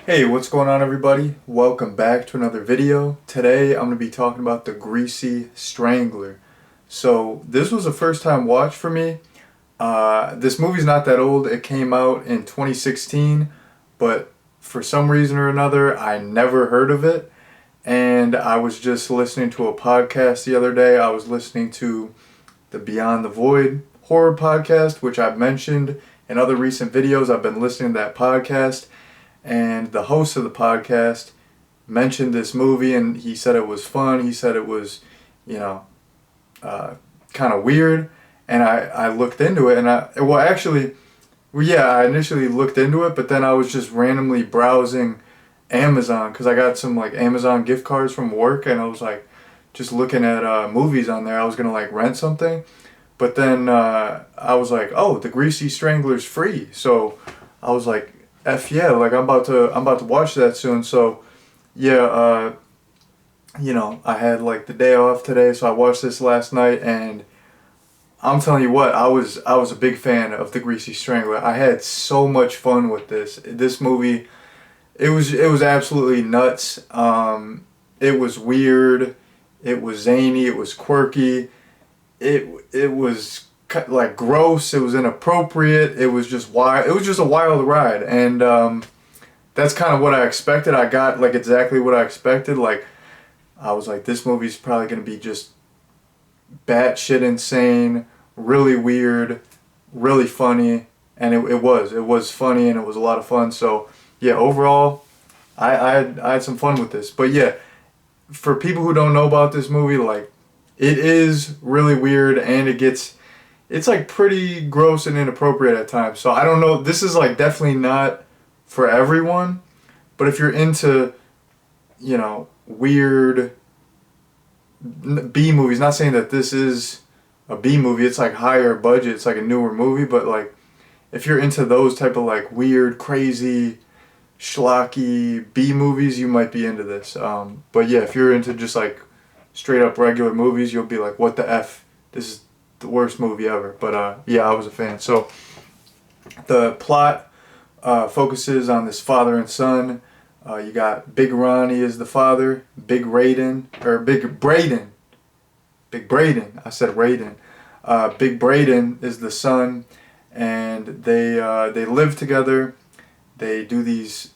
Hey, what's going on everybody? Welcome back to another video. Today I'm going to be talking about the Greasy Strangler. So this was a first time watch for me. This movie's not that old. It came out in 2016, but for some reason or another I never heard of it. And I was just listening to a podcast the other day. I was listening to the Beyond the Void horror podcast, which I've mentioned in other recent videos. I've been listening to that podcast, and the host of the podcast mentioned this movie, and he said it was fun. He said it was, you know, kind of weird. And I looked into it, and I initially looked into it, but then I was just randomly browsing Amazon because I got some like Amazon gift cards from work, and I was like just looking at movies on there. I was gonna like rent something, but then I was like, oh, the Greasy Strangler's free, so I was like, F yeah, like I'm about to watch that soon. So yeah, I had like the day off today, so I watched this last night, and I'm telling you what, I was a big fan of the Greasy Strangler. I had so much fun with this movie. It was absolutely nuts. It was weird. It was zany. It was quirky. It was like gross. It was inappropriate. It was just wild. It was just a wild ride, and that's kind of what I expected. I got like exactly what I expected. Like I was like, this movie's probably gonna be just batshit insane, really weird, really funny, and it was funny and it was a lot of fun. So yeah, overall, I had some fun with this. But yeah, for people who don't know about this movie, like it is really weird, and it's like pretty gross and inappropriate at times. So I don't know. This is like definitely not for everyone, but if you're into, weird B movies, not saying that this is a B movie, it's like higher budget, it's like a newer movie, but like if you're into those type of like weird, crazy, schlocky B movies, you might be into this. But yeah, if you're into just like straight up regular movies, you'll be like, what the F? This is the worst movie ever. But yeah, I was a fan. So the plot focuses on this father and son. You got Big Ronnie is the father, Big Braden. I said Raiden. Big Braden is the son, and they live together. They do these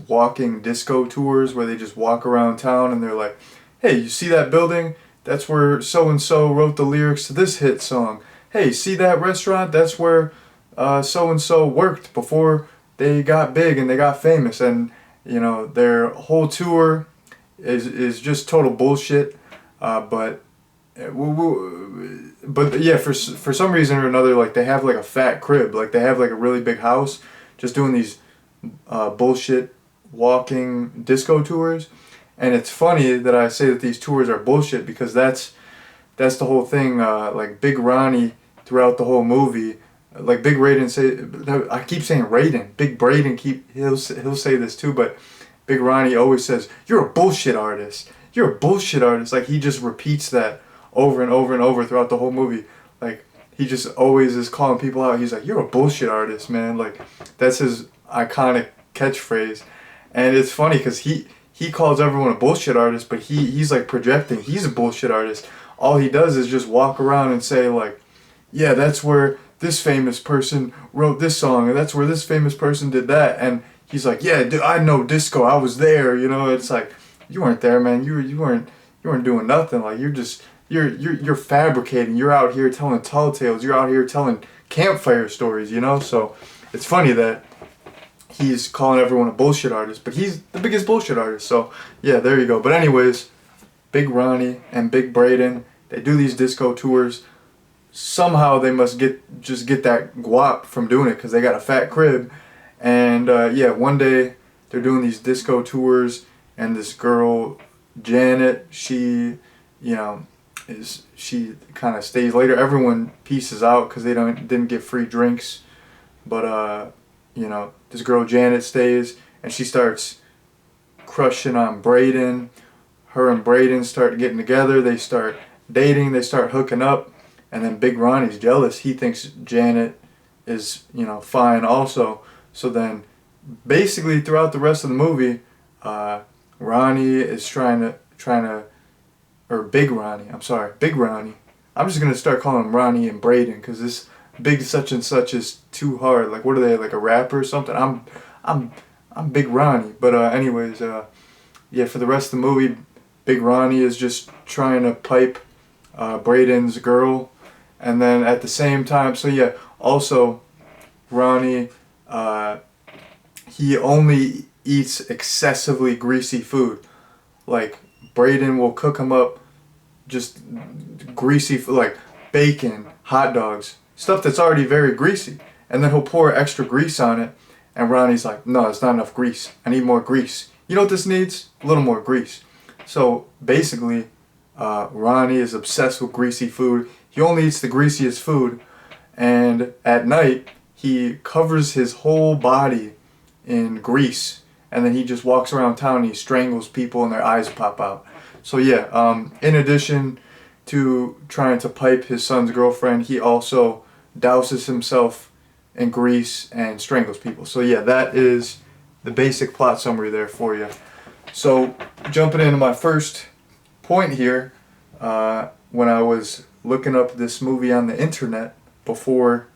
walking disco tours where they just walk around town, and they're like, "Hey, you see that building? That's where so and so wrote the lyrics to this hit song. Hey, see that restaurant? That's where so and so worked before they got big and they got famous." And their whole tour is just total bullshit. But yeah, for some reason or another, like they have like a fat crib, like they have like a really big house, just doing these bullshit walking disco tours. And it's funny that I say that these tours are bullshit because that's the whole thing. Like Big Ronnie throughout the whole movie, like Big Raiden I keep saying Raiden. Big Braden he'll say this too, but Big Ronnie always says, "You're a bullshit artist. You're a bullshit artist." Like he just repeats that over and over and over throughout the whole movie. Like he just always is calling people out. He's like, "You're a bullshit artist, man." Like that's his iconic catchphrase. And it's funny because he calls everyone a bullshit artist, but he's like projecting. He's a bullshit artist. All he does is just walk around and say like, "Yeah, that's where this famous person wrote this song, and that's where this famous person did that." And he's like, "Yeah, dude, I know disco. I was there." It's like you weren't there, man. You weren't doing nothing. Like you're fabricating. You're out here telling tall tales. You're out here telling campfire stories. So it's funny that he's calling everyone a bullshit artist, but he's the biggest bullshit artist. So yeah, there you go. But anyways, Big Ronnie and Big Braden, they do these disco tours. Somehow they must get that guap from doing it because they got a fat crib. And yeah, one day they're doing these disco tours, and this girl Janet, she kind of stays later. Everyone pieces out because they didn't get free drinks, but this girl Janet stays, and she starts crushing on Braden. Her and Braden start getting together. They start dating. They start hooking up. And then Big Ronnie's jealous. He thinks Janet is, fine also. So then basically throughout the rest of the movie, Ronnie is or Big Ronnie, I'm sorry, Big Ronnie. I'm just gonna start calling him Ronnie and Braden because this Big such and such is too hard. Like, what are they, like a rapper or something? I'm I'm Big Ronnie. But anyways, yeah, for the rest of the movie, Big Ronnie is just trying to pipe Braden's girl, and then at the same time, so yeah, also Ronnie, he only eats excessively greasy food. Like, Braden will cook him up just greasy, like bacon, hot dogs, stuff that's already very greasy. And then he'll pour extra grease on it. And Ronnie's like, no, it's not enough grease. I need more grease. You know what this needs? A little more grease. So basically, Ronnie is obsessed with greasy food. He only eats the greasiest food. And at night, he covers his whole body in grease. And then he just walks around town and he strangles people and their eyes pop out. So yeah, in addition to trying to pipe his son's girlfriend, he also douses himself in grease and strangles people. So yeah, that is the basic plot summary there for you. So jumping into my first point here, when I was looking up this movie on the internet before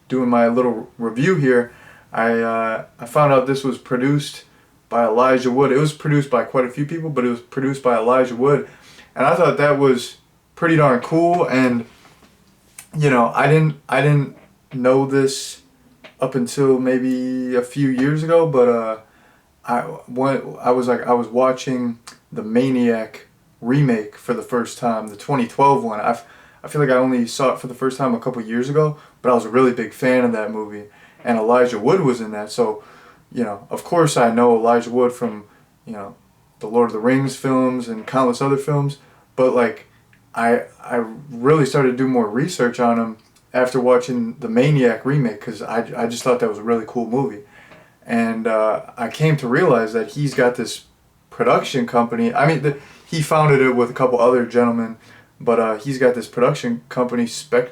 doing my little review here, I found out this was produced by Elijah Wood. It was produced by quite a few people, but it was produced by Elijah Wood. And I thought that was pretty darn cool. And, you know, I didn't know this up until maybe a few years ago, but I was watching the Maniac remake for the first time, the 2012 one. I feel like I only saw it for the first time a couple years ago, but I was a really big fan of that movie. And Elijah Wood was in that, so, you know, of course I know Elijah Wood from, you know, the Lord of the Rings films and countless other films, but like I really started to do more research on him after watching the Maniac remake, because I just thought that was a really cool movie. And I came to realize that he's got this production company. I mean, he founded it with a couple other gentlemen, but he's got this production company, Spectra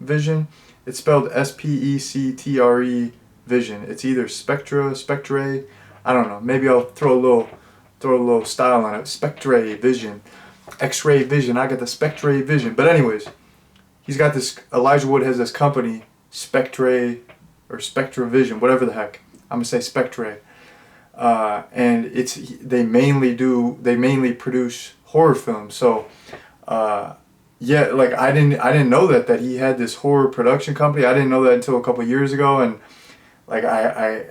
Vision. It's spelled Spectre Vision. It's either Spectre. I don't know. Maybe I'll throw a little style on it. Spectre Vision, X-ray vision. I got the Spectre Vision. But anyways, he's got this. Elijah Wood has this company, Spectre or Spectra Vision, whatever the heck. I'm gonna say Spectre. And they mainly produce horror films. So yeah, like I didn't know that he had this horror production company. I didn't know that until a couple years ago, and like I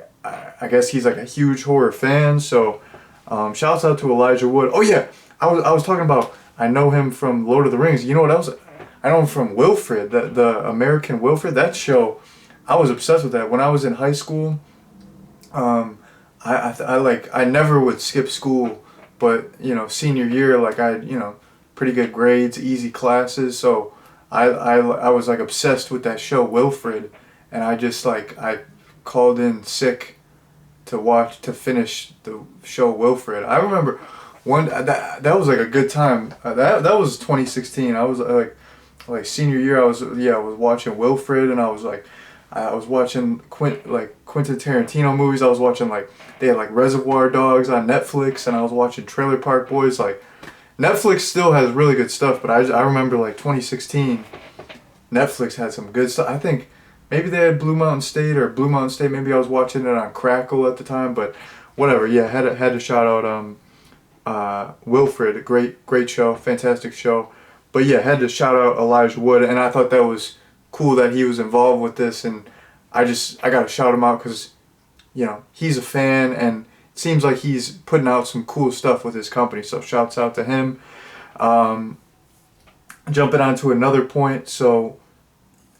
guess he's like a huge horror fan. So shouts out to Elijah Wood. Oh yeah, I was talking about, I know him from Lord of the Rings. You know what else? I know him from Wilfred, the American Wilfred. That show, I was obsessed with that when I was in high school. I never would skip school, but you know, senior year, like pretty good grades, easy classes, so I was like obsessed with that show Wilfred, and I called in sick to finish the show Wilfred. I remember that was like a good time. That was 2016. I was like senior year. I was watching Wilfred, and I was watching Quentin Tarantino movies. I was watching they had Reservoir Dogs on Netflix, and I was watching Trailer Park Boys. Like, Netflix still has really good stuff, but I remember 2016, Netflix had some good stuff. I think maybe they had Blue Mountain State. Maybe I was watching it on Crackle at the time, but whatever. Yeah, had to shout out Wilfred. Great show, fantastic show. But yeah, had to shout out Elijah Wood, and I thought that was cool that he was involved with this, and I gotta shout him out because, you know, he's a fan, and it seems like he's putting out some cool stuff with his company, so shouts out to him. Jumping on to another point, so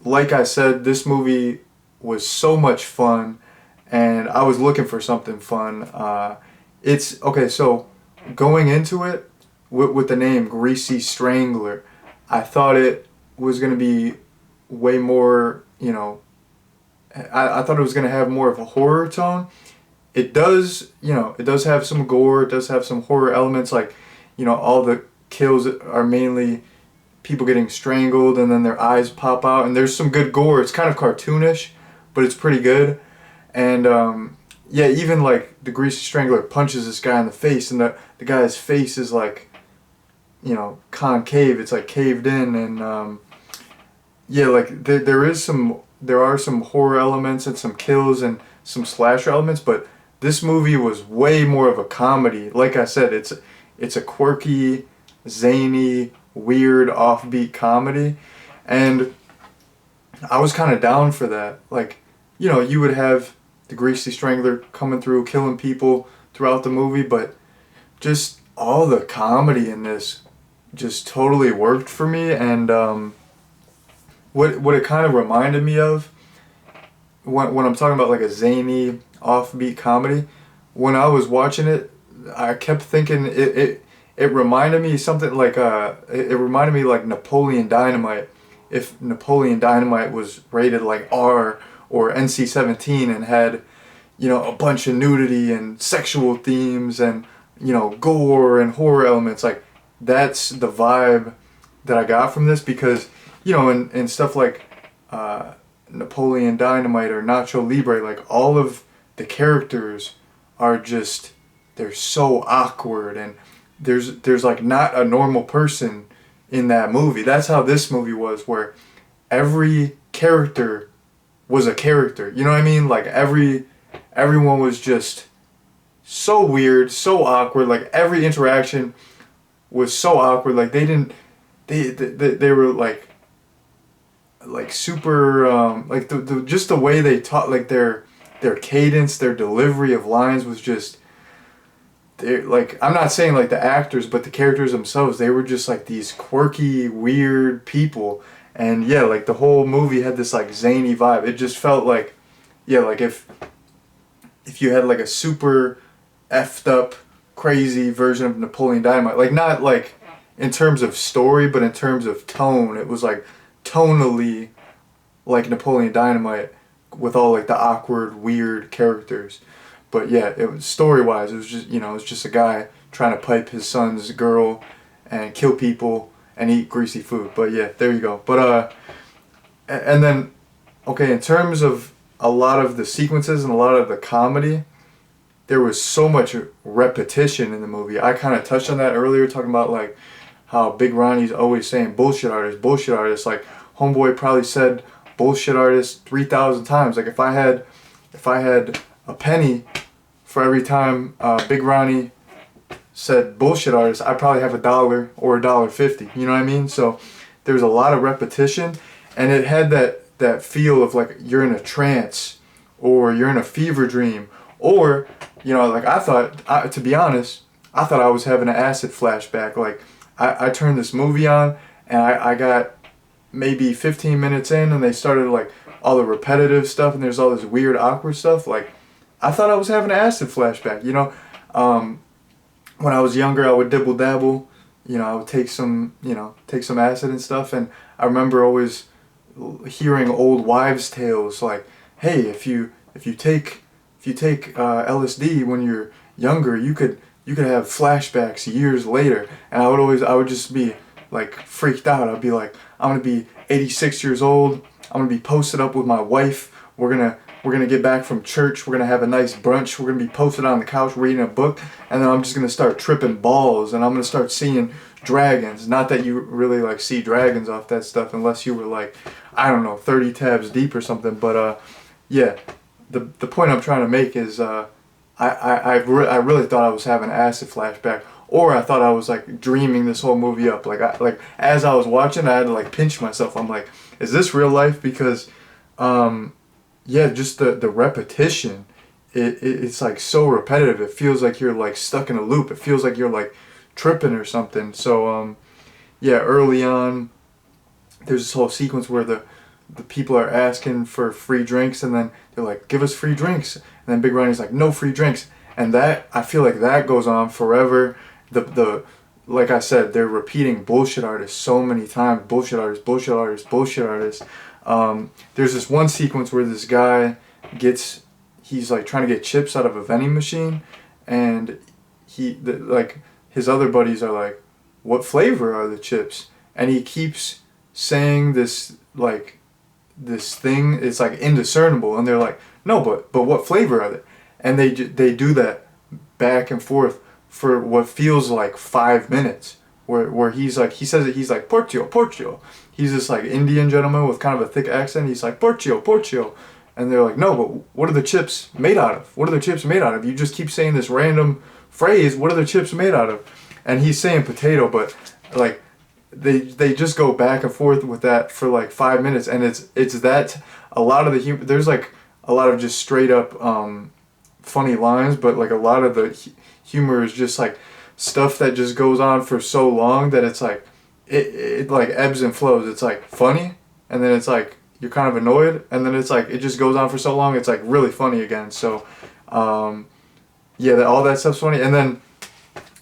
like I said, this movie was so much fun, and I was looking for something fun. It's okay, so going into it with the name Greasy Strangler, I thought it was going to be way more, you know, I thought it was going to have more of a horror tone. It does, you know, it does have some gore, it does have some horror elements, like, you know, all the kills are mainly people getting strangled and then their eyes pop out, and there's some good gore. It's kind of cartoonish, but it's pretty good. And yeah, even like the Greasy Strangler punches this guy in the face, and the guy's face is like, you know, concave. It's like caved in, and yeah, like there are some horror elements and some kills and some slasher elements, but this movie was way more of a comedy. Like I said, it's a quirky, zany, weird, offbeat comedy, and I was kind of down for that. Like, you know, you would have the Greasy Strangler coming through, killing people throughout the movie, but just all the comedy in this just totally worked for me. And what it kind of reminded me of when I'm talking about like a zany, offbeat comedy, when I was watching it, I kept thinking it reminded me something like it reminded me like Napoleon Dynamite. If Napoleon Dynamite was rated like R or NC-17 and had, you know, a bunch of nudity and sexual themes and, you know, gore and horror elements, like that's the vibe that I got from this. Because, you know, in stuff like Napoleon Dynamite or Nacho Libre, like all of the characters are just, they're so awkward, and there's like not a normal person in that movie. That's how this movie was, where every character was a character. You know what I mean? Like everyone was just so weird, so awkward. Like every interaction was so awkward. Like they were like super like the just the way they taught, like their cadence, their delivery of lines was just, they like, I'm not saying like the actors, but the characters themselves, they were just like these quirky, weird people. And yeah, like the whole movie had this like zany vibe. It just felt like, yeah, like if you had like a super effed up, crazy version of Napoleon Dynamite, like not like in terms of story, but in terms of tone, it was like tonally like Napoleon Dynamite with all like the awkward, weird characters. But yeah, it was story wise, it was just, you know, it was just a guy trying to pipe his son's girl and kill people and eat greasy food. But yeah, there you go. But and then, okay, in terms of a lot of the sequences and a lot of the comedy, there was so much repetition in the movie. I kind of touched on that earlier, talking about like how Big Ronnie's always saying bullshit artist, bullshit artist. Like homeboy probably said bullshit artist 3,000 times. Like if I had a penny for every time Big Ronnie said bullshit artist, I probably have $1 or $1.50. You know what I mean? So there's a lot of repetition, and it had that feel of like you're in a trance or you're in a fever dream, or, you know, like I thought, to be honest, I thought I was having an acid flashback. Like I turned this movie on and I got maybe 15 minutes in and they started like all the repetitive stuff and there's all this weird awkward stuff. Like I thought I was having an acid flashback, you know. When I was younger, I would dibble dabble, you know, I would take some acid and stuff, and I remember always hearing old wives' tales like, hey, if you take LSD when you're younger, you could have flashbacks years later. And I would just be like freaked out. I'd be like, I'm gonna be 86 years old. I'm gonna be posted up with my wife. We're gonna get back from church. We're gonna have a nice brunch. We're gonna be posted on the couch reading a book, and then I'm just gonna start tripping balls, and I'm gonna start seeing dragons. Not that you really like see dragons off that stuff unless you were like, I don't know, 30 tabs deep or something. But yeah, the point I'm trying to make is I really thought I was having an acid flashback, or I thought I was like dreaming this whole movie up. Like as I was watching, I had to like pinch myself. I'm like, is this real life? Because yeah, just the repetition, it's like so repetitive. It feels like you're like stuck in a loop. It feels like you're like tripping or something. So yeah, early on, there's this whole sequence where the people are asking for free drinks, and then they're like, give us free drinks, and then Big Ronnie's like, no free drinks. And that, I feel like that goes on forever. The like I said, they're repeating bullshit artists so many times. Bullshit artists, bullshit artists, bullshit artists. There's this one sequence where this guy he's like trying to get chips out of a vending machine, and like his other buddies are like, what flavor are the chips? And he keeps saying this like this thing. It's like indiscernible, and they're like, no, but what flavor are they? And they do that back and forth for what feels like 5 minutes, where he says it, he's like porcio porcio. He's this like Indian gentleman with kind of a thick accent. He's like porcio porcio, and they're like, no, but what are the chips made out of? What are the chips made out of? You just keep saying this random phrase. What are the chips made out of? And he's saying potato, but like they just go back and forth with that for like 5 minutes, and it's that a lot of the humor. There's like a lot of just straight up funny lines, but like a lot of the humor is just like stuff that just goes on for so long that it's like it like ebbs and flows. It's like funny, and then it's like you're kind of annoyed, and then it's like it just goes on for so long it's like really funny again. So yeah, all that stuff's funny. And then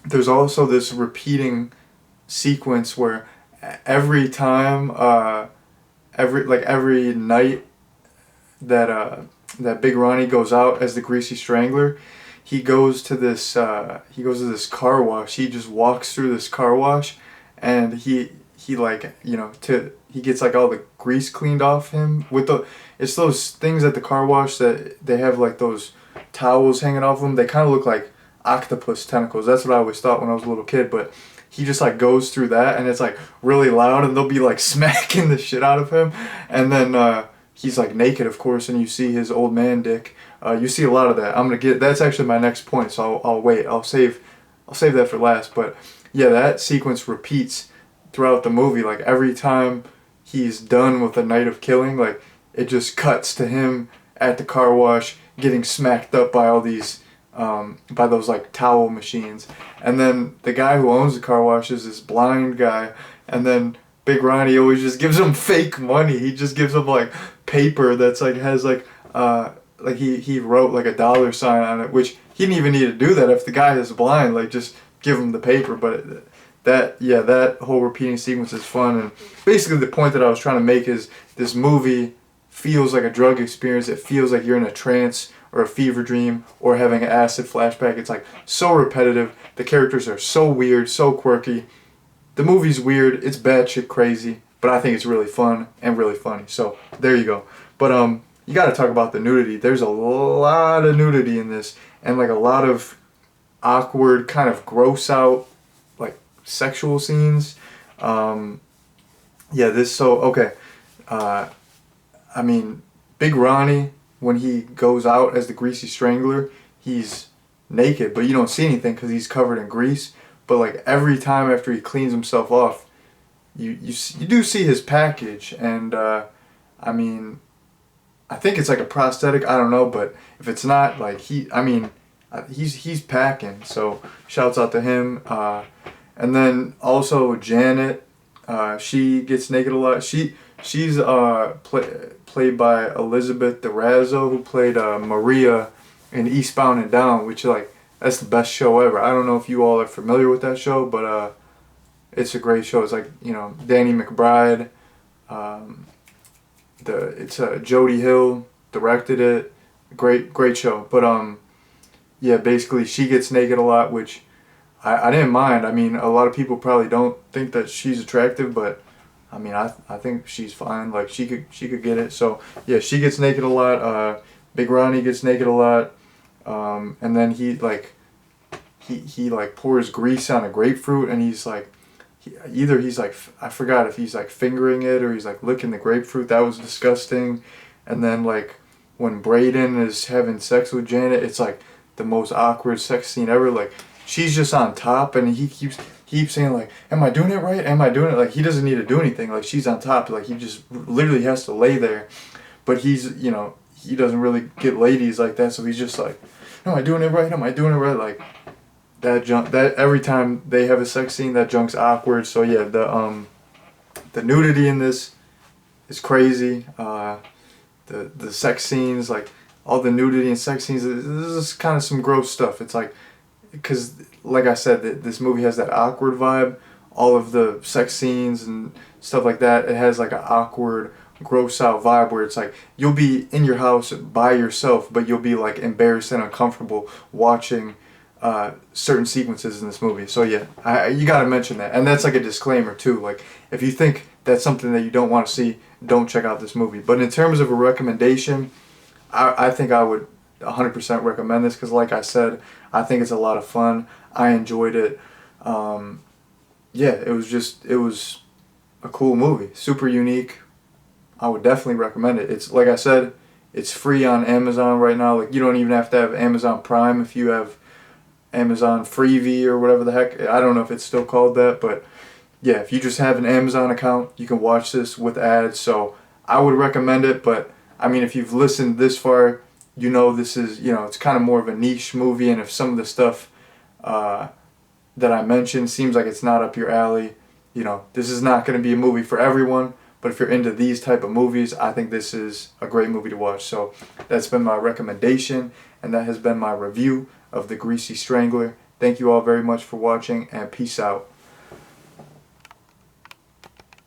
there's also this repeating sequence where every time every night that Big Ronnie goes out as the Greasy Strangler, he goes to this car wash. He just walks through this car wash, and he like, you know, he gets like all the grease cleaned off him with it's those things at the car wash that they have like those towels hanging off them. They kind of look like octopus tentacles. That's what I always thought when I was a little kid. But he just like goes through that, and it's like really loud, and they'll be like smacking the shit out of him, and then he's like naked, of course, and you see his old man dick. You see a lot of that. That's actually my next point, so I'll wait. I'll save that for last. But yeah, that sequence repeats throughout the movie. Like every time he's done with a night of killing, like it just cuts to him at the car wash getting smacked up by all these by those like towel machines. And then the guy who owns the car wash is this blind guy, and then Big Ronnie always just gives him fake money. He just gives him like paper that's like has like he wrote like a dollar sign on it, which he didn't even need to do that if the guy is blind. Like just give him the paper. But that whole repeating sequence is fun. And basically the point that I was trying to make is this movie feels like a drug experience. It feels like you're in a trance or a fever dream or having an acid flashback. It's like so repetitive. The characters are so weird, so quirky. The movie's weird. It's batshit crazy, but I think it's really fun and really funny. So there you go. But you got to talk about the nudity. There's a lot of nudity in this, and like a lot of awkward, kind of gross out, like sexual scenes. Yeah, this so okay. I mean, Big Ronnie, when he goes out as the Greasy Strangler, he's naked, but you don't see anything because he's covered in grease. But like every time after he cleans himself off, you do see his package, and I mean, I think it's like a prosthetic. I don't know, but if it's not, like he's packing. So shouts out to him. And then also Janet, she gets naked a lot. She's played by Elizabeth DeRazzo, who played Maria in Eastbound and Down, which like that's the best show ever. I don't know if you all are familiar with that show, but it's a great show. It's like, you know, Danny McBride. It's Jody Hill directed it. Great show. But yeah, basically she gets naked a lot, which I didn't mind. I mean, a lot of people probably don't think that she's attractive, but I mean, I think she's fine. Like she could get it. So yeah, she gets naked a lot. Big Ronnie gets naked a lot. And then he pours grease on a grapefruit, and he's like, I forgot if he's like fingering it or he's like licking the grapefruit. That was disgusting. And then like when Braden is having sex with Janet, it's like the most awkward sex scene ever. Like she's just on top, and he keeps saying like, am I doing it right? Am I doing it? Like he doesn't need to do anything. Like she's on top. Like he just literally has to lay there. But he's, you know, he doesn't really get ladies like that, so he's just like, am I doing it right? Am I doing it right? Like that every time they have a sex scene, that junk's awkward. So yeah, the nudity in this is crazy. The sex scenes, like all the nudity and sex scenes, this is kind of some gross stuff. It's like, because like I said, this movie has that awkward vibe. All of the sex scenes and stuff like that, it has like an awkward, gross out vibe where it's like you'll be in your house by yourself, but you'll be like embarrassed and uncomfortable watching certain sequences in this movie. So yeah, you gotta mention that. And that's like a disclaimer too. Like if you think that's something that you don't want to see, don't check out this movie. But in terms of a recommendation, I think I would 100% recommend this because, like I said, I think it's a lot of fun. I enjoyed it. Yeah, it was a cool movie, super unique. I would definitely recommend it. It's like I said, it's free on Amazon right now. Like, you don't even have to have Amazon Prime if you have Amazon Freevee or whatever the heck. I don't know if it's still called that, but yeah, if you just have an Amazon account, you can watch this with ads. So I would recommend it. But I mean, if you've listened this far, you know this is, it's kind of more of a niche movie, and if some of the stuff that I mentioned seems like it's not up your alley, this is not going to be a movie for everyone. But if you're into these type of movies, I think this is a great movie to watch. So that's been my recommendation, and that has been my review of The Greasy Strangler. Thank you all very much for watching, and peace out.